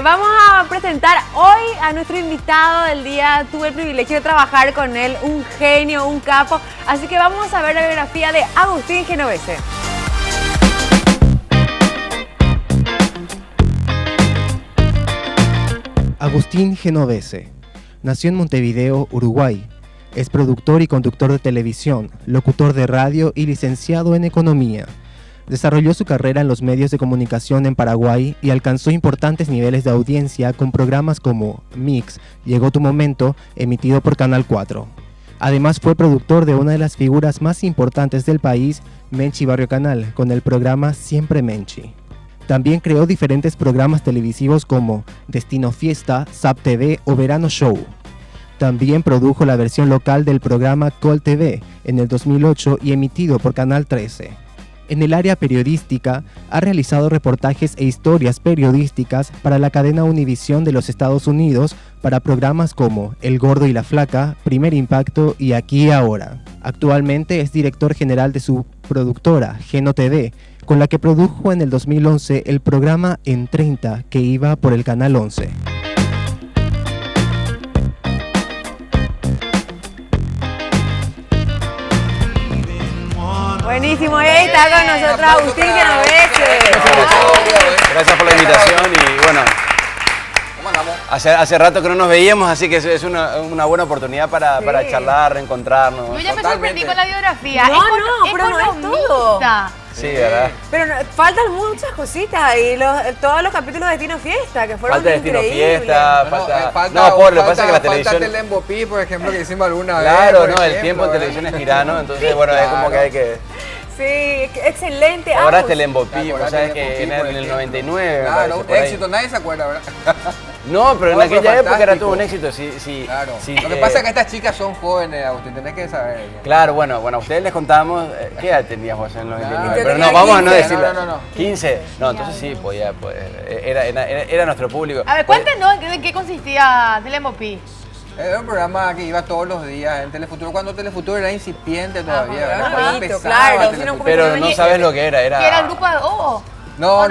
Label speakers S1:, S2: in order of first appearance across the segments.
S1: vamos a presentar hoy a nuestro invitado del día. Tuve el privilegio de trabajar con él, un genio, un capo. Así que vamos a ver la biografía de Agustín Genovese.
S2: Agustín Genovese nació en Montevideo, Uruguay. Es productor y conductor de televisión, locutor de radio y licenciado en economía. Desarrolló su carrera en los medios de comunicación en Paraguay y alcanzó importantes niveles de audiencia con programas como Mix, Llegó tu momento, emitido por Canal 4. Además fue productor de una de las figuras más importantes del país, Menchi Barrio Canal, con el programa Siempre Menchi. También creó diferentes programas televisivos como Destino Fiesta, Zap TV o Verano Show. También produjo la versión local del programa Col TV en el 2008 y emitido por Canal 13. En el área periodística, ha realizado reportajes e historias periodísticas para la cadena Univisión de los Estados Unidos para programas como El Gordo y la Flaca, Primer Impacto y Aquí y Ahora. Actualmente es director general de su productora, Geno TV, con la que produjo en el 2011 el programa En 30, que iba por el Canal 11.
S1: Buenísimo, ahí está con nosotros Agustín Genovese.
S3: Gracias por la invitación y bueno, hace rato que no nos veíamos, así que es una buena oportunidad para charlar, reencontrarnos.
S4: Yo ya me sorprendí con la biografía.
S1: Pero no es todo.
S3: Sí, ¿verdad?
S1: Pero faltan muchas cositas y todos los capítulos de Destino Fiesta que fueron
S3: Falta Destino
S1: increíbles.
S3: Fiesta, lo que pasa es que la televisión...
S5: Falta Telembopí, por ejemplo, que hicimos alguna vez.
S3: Claro, no, el tiempo en televisión es tirano, entonces bueno, es como que hay que...
S1: Sí, excelente.
S3: Ahora es Telembopí, vos sabés que en el 99...
S5: Claro, un éxito, nadie se acuerda, ¿verdad?
S3: No, pero en aquella época era todo un éxito, sí.
S5: Claro. Lo que pasa es que estas chicas son jóvenes, Agustín, tenés que saber.
S3: Claro, bueno, a ustedes les contamos, ¿qué edad tenías vos en el 99?
S5: Claro.
S3: Pero no, vamos a no decirlo.
S5: No.
S3: 15. No, entonces sí, podía, era nuestro público.
S4: A ver, cuéntenos en qué consistía Telembopí.
S5: Era un programa que iba todos los días en Telefuturo, cuando Telefuturo era incipiente todavía, ¿verdad?
S1: bonito,
S5: Cuando empezaba
S1: claro,
S5: Telefuturo.
S3: Pero no sabes lo que era.
S4: ¿Que era el grupo de O?
S5: No,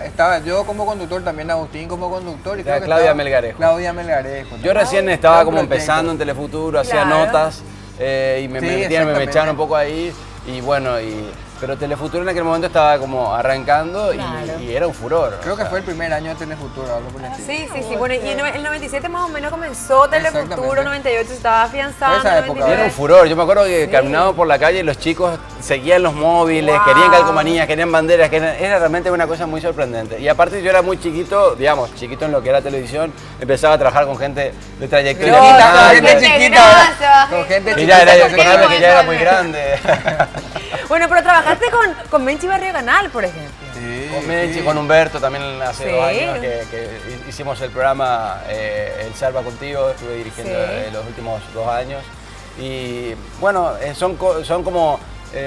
S5: estaba yo como conductor, también Agustín como conductor y creo que
S3: Claudia Melgarejo.
S5: Claudia Melgarejo.
S3: Yo recién estaba como
S5: proyecto.
S3: empezando en Telefuturo, hacía notas y me echaron un poco ahí y bueno, pero Telefuturo en aquel momento estaba como arrancando y era un furor.
S5: Creo que fue el primer año de Telefuturo, algo por el estilo.
S1: Sí, bueno, y en el 97 más o menos comenzó Telefuturo,
S5: Exactamente.
S1: 98 se estaba afianzando.
S5: Esa época,
S1: 99.
S3: Era un furor, yo me acuerdo que caminábamos por la calle y los chicos seguían los móviles, querían calcomanías, querían banderas, era realmente una cosa muy sorprendente. Y aparte yo era muy chiquito, digamos, chiquito en lo que era televisión, empezaba a trabar con gente de trayectoria.
S5: Gente chiquita, con gente
S3: Y
S5: chiquita.
S3: ya era, que ya era muy grande.
S1: Bueno, pero trabajaste con Menchi Barrio Canal, por ejemplo.
S5: Sí,
S3: Con Menchi, con Humberto también hace 2
S1: Sí.
S3: años que hicimos el programa El Salva Contigo, estuve dirigiendo los últimos 2 años. Y bueno, son como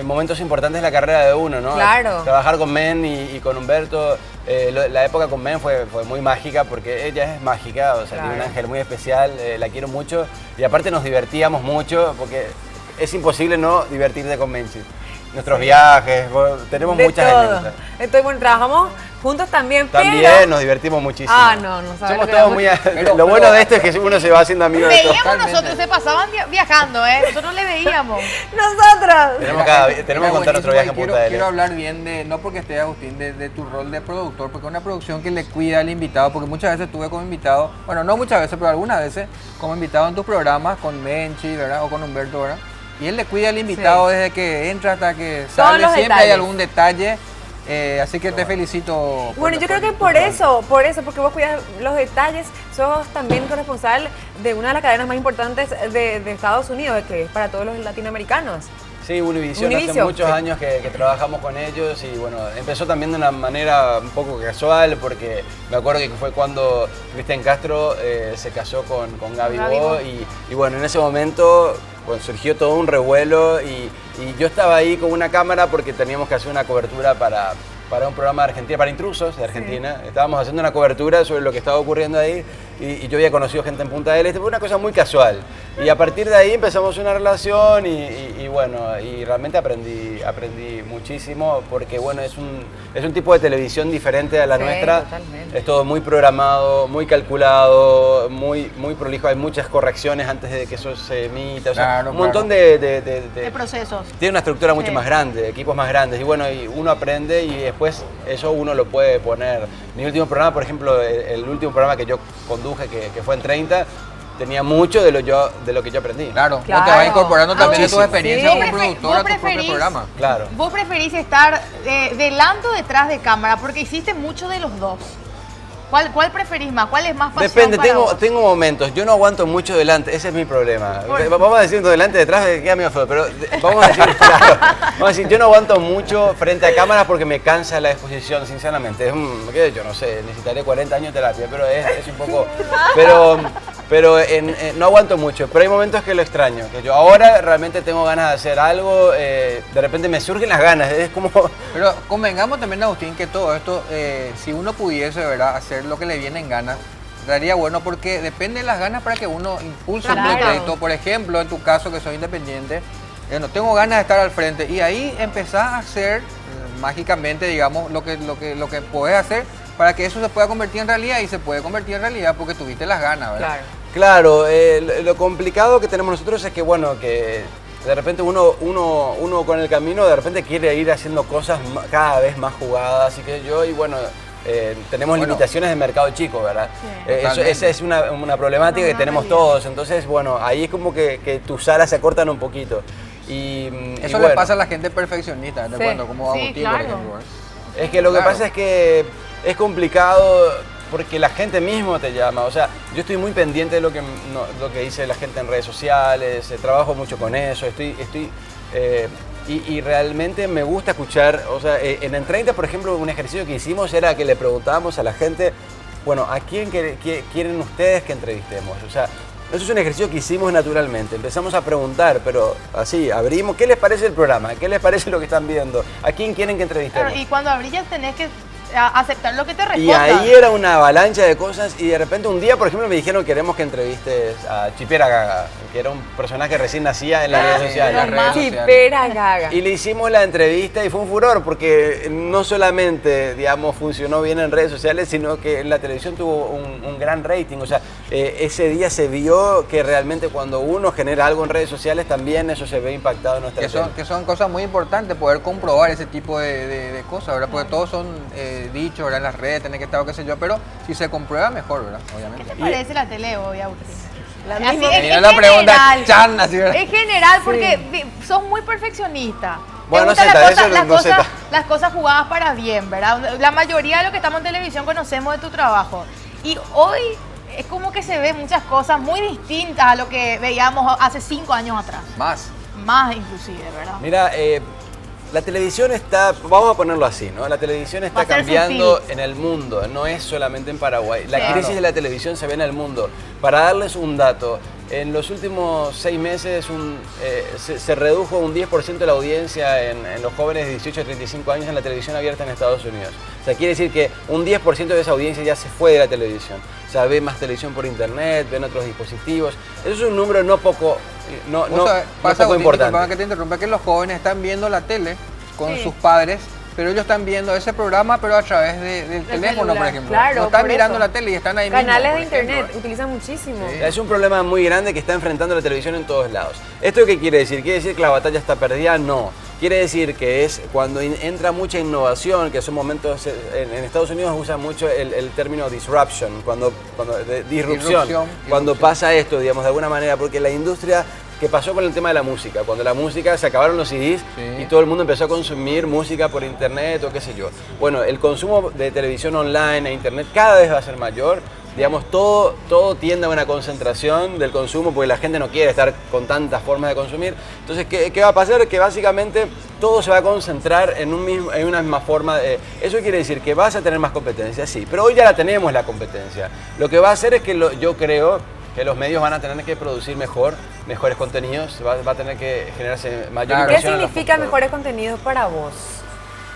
S3: momentos importantes de la carrera de uno, ¿no?
S1: Claro.
S3: Trabajar con Men y con Humberto, la época con Men fue muy mágica porque ella es mágica, o sea, tiene un ángel muy especial, la quiero mucho y aparte nos divertíamos mucho porque es imposible no divertirte con Menchi. Nuestros viajes, tenemos muchas anécdotas.
S1: Entonces, bueno, trabajamos juntos también,
S3: También nos divertimos muchísimo.
S1: no sabes.
S3: Somos todos muy... Lo bueno de esto es que uno se va haciendo amigo de todos.
S4: Veíamos nosotros, se pasaban viajando, nosotros le veíamos.
S1: Nosotros.
S3: Tenemos que contar nuestro viaje en Punta del Este.
S5: Quiero hablar bien de, no porque esté Agustín, de tu rol de productor, porque es una producción que le cuida al invitado, porque muchas veces estuve como invitado, bueno, no muchas veces, pero algunas veces, como invitado en tus programas, con Menchi, ¿verdad? O con Humberto, ¿verdad? Y él le cuida al invitado desde que entra hasta que sale, siempre
S1: detalles.
S5: hay algún detalle. Así que te felicito.
S1: Bueno, yo creo que por eso, porque vos cuidas los detalles, sos también corresponsal de una de las cadenas más importantes de Estados Unidos, que es para todos los latinoamericanos.
S3: Sí, Univision, hace muchos años que trabajamos con ellos y bueno, empezó también de una manera un poco casual porque me acuerdo que fue cuando Cristian Castro se casó con Gaby Bo y bueno, en ese momento surgió todo un revuelo y yo estaba ahí con una cámara porque teníamos que hacer una cobertura para un programa de Argentina, para intrusos de Argentina. Estábamos haciendo una cobertura sobre lo que estaba ocurriendo ahí y yo había conocido gente en Punta del Este, fue una cosa muy casual. Y a partir de ahí empezamos una relación y bueno, y realmente aprendí muchísimo porque bueno, es un tipo de televisión diferente a la nuestra.
S4: Totalmente.
S3: Es todo muy programado, muy calculado, muy prolijo, hay muchas correcciones antes de que eso se emita, o sea,
S5: Claro,
S3: un montón
S5: claro.
S4: De procesos.
S3: tiene una estructura mucho
S4: Sí.
S3: más grande, equipos más grandes, y bueno, y uno aprende y después eso uno lo puede poner. Mi último programa, por ejemplo, el último programa que yo conduje, que fue en 30, tenía mucho de lo que yo aprendí.
S5: Claro,
S1: Claro.
S5: vos te vas incorporando también a tus
S3: Muchísimo.
S5: experiencias
S1: Sí.
S5: como productor a tu propio
S4: preferís-
S5: programa.
S3: Claro.
S4: ¿Vos preferís estar delante o detrás de cámara? Porque hiciste mucho de los dos. ¿Cuál preferís más? ¿Cuál es más pasión
S3: Depende,
S4: para vos?
S3: tengo momentos, yo no aguanto mucho delante, ese es mi problema. Vamos a decir delante, detrás, queda medio feo, pero vamos a decir, claro, vamos a decir, yo no aguanto mucho frente a cámara porque me cansa la exposición, sinceramente. Yo no sé, necesitaré 40 años de terapia, pero es un poco... Pero no aguanto mucho, pero hay momentos que lo extraño, que yo ahora realmente tengo ganas de hacer algo, de repente me surgen las ganas, es como...
S5: Pero convengamos también, Agustín, que todo esto, si uno pudiese, ¿verdad?, hacer lo que le viene en ganas, estaría bueno porque depende de las ganas para que uno impulse un
S4: Claro.
S5: proyecto. Por ejemplo, en tu caso, que soy independiente, no tengo ganas de estar al frente y ahí empezás a hacer mágicamente, digamos, lo que podés hacer para que eso se pueda convertir en realidad, y se puede convertir en realidad porque tuviste las ganas, ¿verdad?
S1: Claro.
S3: Claro, lo complicado que tenemos nosotros es que, bueno, que de repente uno con el camino de repente quiere ir haciendo cosas cada vez más jugadas, así que yo, y bueno, tenemos
S5: Bueno.
S3: limitaciones de mercado chico, ¿verdad?
S4: Sí.
S3: Esa es una problemática que tenemos todos, entonces, bueno, ahí es como que tus alas se acortan un poquito.
S5: Eso
S3: bueno,
S5: le pasa a la gente perfeccionista, ¿de
S1: Sí.
S5: acuerdo? Como
S4: Sí,
S5: Agustín,
S4: claro.
S5: por ejemplo, ¿verdad?
S3: Es que lo que
S5: Claro.
S3: pasa es que es complicado porque la gente mismo te llama. O sea, yo estoy muy pendiente de lo que dice la gente en redes sociales, trabajo mucho con eso, y realmente me gusta escuchar. O sea, en 30, por ejemplo, un ejercicio que hicimos era que le preguntábamos a la gente, bueno, ¿a quién quieren ustedes que entrevistemos? O sea, eso es un ejercicio que hicimos naturalmente. Empezamos a preguntar, pero así, abrimos, ¿qué les parece el programa? ¿Qué les parece lo que están viendo? ¿A quién quieren que entrevistemos?
S4: Claro, y cuando abrillas tenés que aceptar lo que te
S3: Y
S4: respondan.
S3: ahí era una avalancha de cosas y de repente un día, por ejemplo, me dijeron queremos que entrevistes a Chipera Gaga, que era un personaje que recién nacía en las redes
S5: sí,
S3: sociales.
S5: en las redes sociales.
S1: Chipera Gaga.
S3: Y le hicimos la entrevista y fue un furor porque no solamente, digamos, funcionó bien en redes sociales, sino que la televisión tuvo un gran rating. O sea, ese día se vio que realmente cuando uno genera algo en redes sociales también eso se ve impactado en nuestra tele.
S5: Que son cosas muy importantes, poder comprobar ese tipo de cosas, ¿verdad? Porque todos son dichos, ¿verdad? En las redes, tenés que estar o qué sé yo, pero si se comprueba, mejor, ¿verdad?
S4: ¿Qué
S5: Obviamente.
S4: te parece la tele hoy, Agustín?
S1: La
S4: Así
S1: misma.
S4: es,
S5: Mira
S4: en
S5: la pregunta
S4: general.
S5: chan, así, ¿verdad?
S4: En general,
S1: Sí.
S4: porque sos muy perfeccionista. Te
S3: Bueno,
S4: gustan
S3: Zeta,
S4: las
S3: eso
S4: cosas,
S3: no, Zeta.
S4: las cosas jugadas para bien, ¿verdad? La mayoría de los que estamos en televisión conocemos de tu trabajo. Y hoy es como que se ven muchas cosas muy distintas a lo que veíamos hace 5 años atrás.
S5: Más.
S4: Más inclusive, ¿verdad?
S3: Mira, la televisión está, vamos a ponerlo así, ¿no? La televisión
S4: Va
S3: está
S4: a ser
S3: cambiando
S4: sutil.
S3: en el mundo, no es solamente en Paraguay. La
S4: Sí.
S3: crisis de la televisión se ve en el mundo. Para darles un dato, en los últimos 6 meses se redujo un 10% de la audiencia en los jóvenes de 18 a 35 años en la televisión abierta en Estados Unidos. O sea, quiere decir que un 10% de esa audiencia ya se fue de la televisión. O sea, ve más televisión por internet, ven otros dispositivos. Eso es un número no poco, no
S5: Vos sabés, pasa,
S3: poco
S5: Agustín,
S3: importante.
S5: disculpame que te interrumpa, que los jóvenes están viendo la tele con
S4: Sí.
S5: sus padres, pero ellos están viendo ese programa, pero a través del teléfono, por
S4: celular.
S5: ejemplo.
S1: Claro,
S5: no están
S1: por
S5: mirando
S1: eso.
S5: la tele y están ahí
S1: Canales de
S5: mismo, por
S1: internet
S5: ejemplo.
S1: utilizan muchísimo.
S5: Sí.
S3: Es un problema muy grande que está enfrentando la televisión en todos lados. ¿Esto qué quiere decir? ¿Quiere decir que la batalla está perdida? No. Quiere decir que es cuando entra mucha innovación, que son momentos, en Estados Unidos usan mucho el término disruption, disrupción, cuando pasa esto, digamos, de alguna manera, porque la industria, que pasó con el tema de la música, cuando la música se acabaron los CDs
S5: Sí.
S3: y todo el mundo empezó a consumir música por internet o qué sé yo. Bueno, el consumo de televisión online e internet cada vez va a ser mayor. Digamos, todo tiende a una concentración del consumo porque la gente no quiere estar con tantas formas de consumir. Entonces, ¿qué va a pasar? Que básicamente todo se va a concentrar en una misma forma. Eso quiere decir que vas a tener más competencia, sí, pero hoy ya la tenemos la competencia. Lo que va a hacer es que yo creo que los medios van a tener que producir mejores contenidos, va a tener que generarse mayor
S5: Claro.
S1: ¿Qué
S3: inversión en los
S1: significa
S3: productores.
S1: mejores contenidos para vos?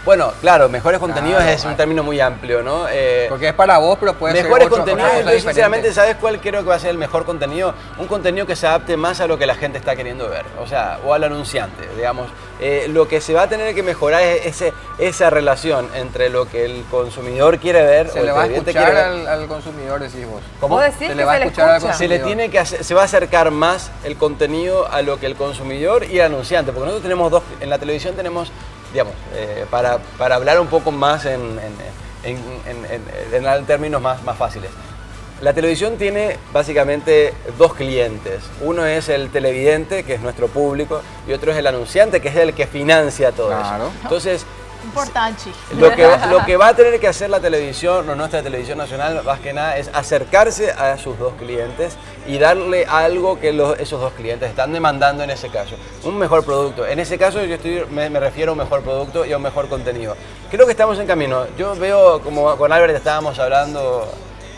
S3: Bueno, claro, mejores contenidos
S5: Claro,
S3: es un término muy amplio, ¿no?
S5: Porque es para vos, pero puede ser
S3: Mejores
S5: otra
S3: contenidos,
S5: cosa
S3: yo
S5: diferente.
S3: sinceramente, ¿sabes cuál creo que va a ser el mejor contenido? Un contenido que se adapte más a lo que la gente está queriendo ver, o sea, o al anunciante, digamos. Lo que se va a tener que mejorar es esa relación entre lo que el consumidor quiere ver
S5: Se
S3: o
S5: le
S3: el
S5: va a
S3: televidente
S5: escuchar
S3: quiere ver.
S5: al consumidor, decís vos.
S3: ¿Cómo?
S1: ¿Vos decís
S5: Se
S1: que
S5: le va a
S1: se le
S5: escuchar al
S1: escucha?
S3: Se le tiene que se va a acercar más el contenido a lo que el consumidor y el anunciante, porque nosotros tenemos en la televisión tenemos, digamos, para hablar un poco más en términos más fáciles. La televisión tiene básicamente dos clientes. Uno es el televidente, que es nuestro público, y otro es el anunciante, que es el que financia todo
S5: Claro.
S3: eso. Entonces,
S4: Importante.
S3: lo que va a tener que hacer la televisión, o nuestra televisión nacional, más que nada, es acercarse a sus dos clientes y darle algo que esos dos clientes están demandando en ese caso. Un mejor producto. En ese caso yo me refiero a un mejor producto y a un mejor contenido. Creo que estamos en camino. Yo veo, como con Albert estábamos hablando,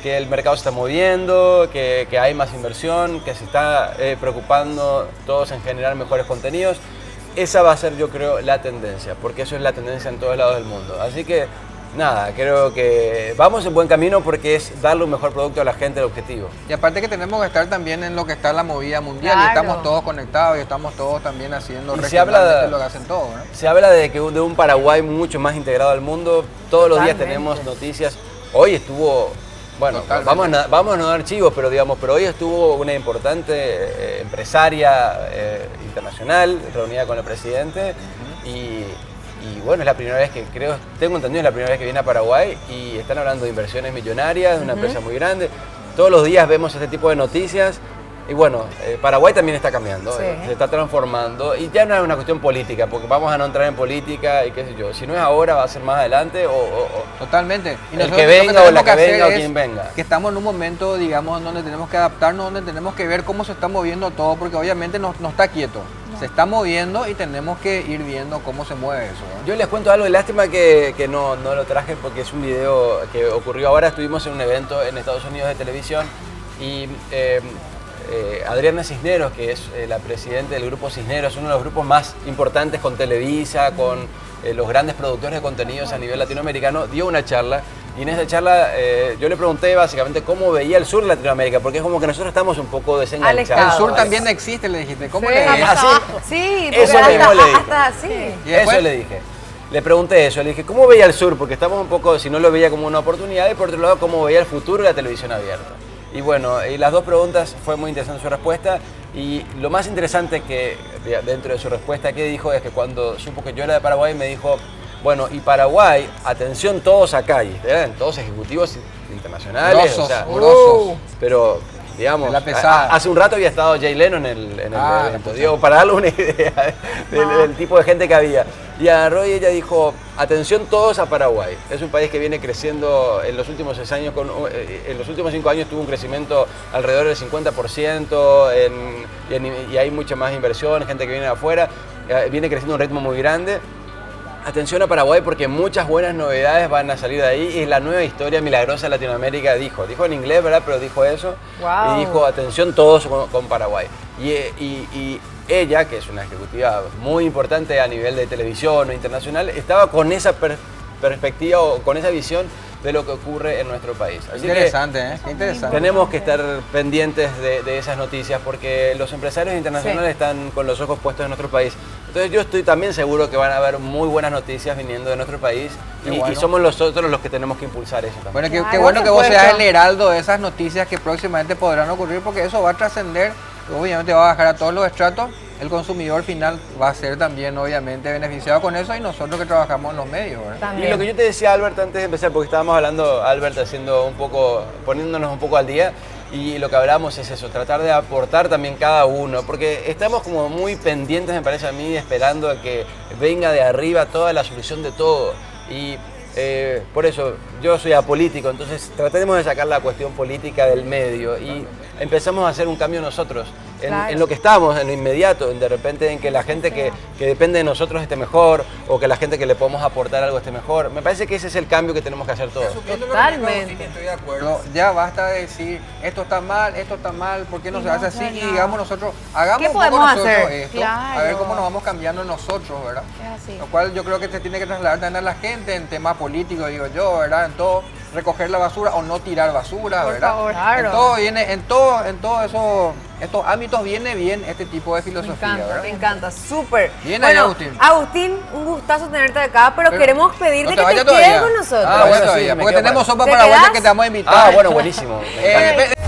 S3: que el mercado se está moviendo, que hay más inversión, que se está preocupando todos en generar mejores contenidos. Esa va a ser, yo creo, la tendencia, porque eso es la tendencia en todos lados del mundo. Así que, nada, creo que vamos en buen camino porque es darle un mejor producto a la gente, el objetivo.
S5: Y aparte que tenemos que estar también en lo que está la movida mundial, y
S4: Claro.
S5: estamos todos conectados y estamos todos también haciendo
S3: Y se habla
S5: regionalmente
S3: de-
S5: lo que hacen todos, ¿no?
S3: Se habla de un Paraguay mucho más integrado al mundo. Todos los días
S1: Totalmente.
S3: tenemos noticias. Hoy estuvo, bueno,
S5: Totalmente.
S3: vamos a no dar chivos, pero hoy estuvo una importante empresaria internacional reunida con el presidente y bueno, es la primera vez que tengo entendido, es la primera vez que viene a Paraguay y están hablando de inversiones millonarias, de una empresa muy grande. Todos los días vemos este tipo de noticias. Y bueno, Paraguay también está cambiando,
S1: Sí.
S3: se está transformando y ya no es una cuestión política, porque vamos a no entrar en política y qué sé yo. Si no es ahora, va a ser más adelante o
S5: Totalmente. Y
S3: el
S5: nosotros
S3: que
S5: lo
S3: venga o
S5: tenemos
S3: la que
S5: hacer
S3: venga o
S5: es
S3: quien venga.
S5: Que estamos en un momento, digamos, donde tenemos que adaptarnos, donde tenemos que ver cómo se está moviendo todo, porque obviamente no está quieto. Se está moviendo y tenemos que ir viendo cómo se mueve eso, ¿no?
S3: Yo les cuento algo de lástima que no lo traje porque es un video que ocurrió ahora. Estuvimos en un evento en Estados Unidos de televisión y Adriana Cisneros, que es la presidenta del Grupo Cisneros, uno de los grupos más importantes con Televisa, con los grandes productores de contenidos a nivel latinoamericano, dio una charla. Y en esa charla yo le pregunté básicamente cómo veía el sur de Latinoamérica, porque es como que nosotros estamos un poco desenganchados.
S1: Alejados.
S5: El sur también existe, le dijiste. ¿Cómo
S1: Sí.
S5: le
S1: Más
S3: así,
S1: Sí,
S3: Eso
S1: porque
S3: mismo le dije.
S1: sí.
S5: ¿Y después?
S3: Eso le dije. Le pregunté eso, le dije, ¿cómo veía el sur? Porque estamos un poco, si no lo veía como una oportunidad, y por otro lado, ¿cómo veía el futuro de la televisión abierta? Y bueno, y las dos preguntas, fue muy interesante su respuesta, y lo más interesante que dentro de su respuesta que dijo es que cuando supo que yo era de Paraguay, me dijo, bueno, y Paraguay, atención todos acá, y eran todos ejecutivos internacionales,
S5: Grosos,
S3: o sea,
S5: grosos.
S3: pero digamos,
S5: De la pesada.
S3: hace un rato había estado Jay Leno en el
S5: Ah,
S3: evento,
S5: la
S3: digo, para darle una idea del tipo de gente que había. Y agarró y ella dijo, atención todos a Paraguay. Es un país que viene creciendo en los últimos 6 años, en los últimos 5 años tuvo un crecimiento alrededor del 50%, y hay mucha más inversión, gente que viene de afuera, viene creciendo a un ritmo muy grande. Atención a Paraguay porque muchas buenas novedades van a salir de ahí y es la nueva historia milagrosa de Latinoamérica, dijo en inglés, ¿verdad? Pero dijo eso.
S1: Wow.
S3: Y dijo, atención todos con Paraguay. Y ella, que es una ejecutiva muy importante a nivel de televisión o internacional, estaba con esa perspectiva o con esa visión de lo que ocurre en nuestro país. Así que
S5: Interesante, ¿eh? Qué interesante.
S3: tenemos que estar pendientes de esas noticias porque los empresarios internacionales
S1: Sí.
S3: están con los ojos puestos en nuestro país. Entonces yo estoy también seguro que van a haber muy buenas noticias viniendo de nuestro país
S5: Qué
S3: y
S5: bueno.
S3: somos nosotros los que tenemos que impulsar eso también.
S5: Bueno, qué
S1: Claro,
S5: bueno
S1: por
S5: que vos seas
S1: supuesto.
S5: el heraldo de esas noticias que próximamente podrán ocurrir, porque eso va a trascender, obviamente va a bajar a todos los estratos, el consumidor final va a ser también obviamente beneficiado con eso y nosotros que trabajamos en los medios, ¿verdad?
S1: También.
S3: Y lo que yo te decía, Albert, antes de empezar, porque estábamos hablando, Albert, poniéndonos un poco al día, y lo que hablamos es eso, tratar de aportar también cada uno, porque estamos como muy pendientes, me parece a mí, esperando a que venga de arriba toda la solución de todo. Y por eso, yo soy apolítico, entonces tratemos de sacar la cuestión política del medio y empezamos a hacer un cambio nosotros. en lo que estamos, en lo inmediato, de repente en que la gente que depende de nosotros esté mejor, o que la gente que le podemos aportar algo esté mejor. Me parece que ese es el cambio que tenemos que hacer todos.
S1: Totalmente.
S5: Estoy de acuerdo. Ya basta de decir, esto está mal, ¿por qué no se hace así? Y digamos nosotros, hagamos
S1: ¿qué
S5: un poco
S1: podemos
S5: nosotros
S1: hacer?
S5: esto,
S4: Claro.
S5: a ver cómo nos vamos cambiando nosotros, ¿verdad?
S4: Es así.
S5: Lo cual yo creo que se tiene que trasladar también a la gente en temas políticos, digo yo, ¿verdad? En todo, recoger la basura o no tirar basura,
S4: Por
S5: ¿verdad?
S4: favor.
S1: Claro.
S5: En todo viene, en todo eso, estos ámbitos viene bien este tipo de filosofía, ¿verdad?
S1: Me encanta, súper.
S5: Bien ahí,
S1: bueno,
S5: Agustín.
S1: Agustín, un gustazo tenerte acá, pero queremos pedirte
S5: no
S1: que te
S5: vayas
S1: quedes
S5: todavía.
S1: con nosotros.
S5: Ah, bueno,
S3: Sí,
S5: todavía,
S3: me
S5: porque
S3: quedo
S5: tenemos
S3: para-
S5: sopa
S1: ¿Te
S5: paraguaya
S1: quedás?
S5: que te vamos a invitar.
S3: Ah, bueno, buenísimo. Me encanta.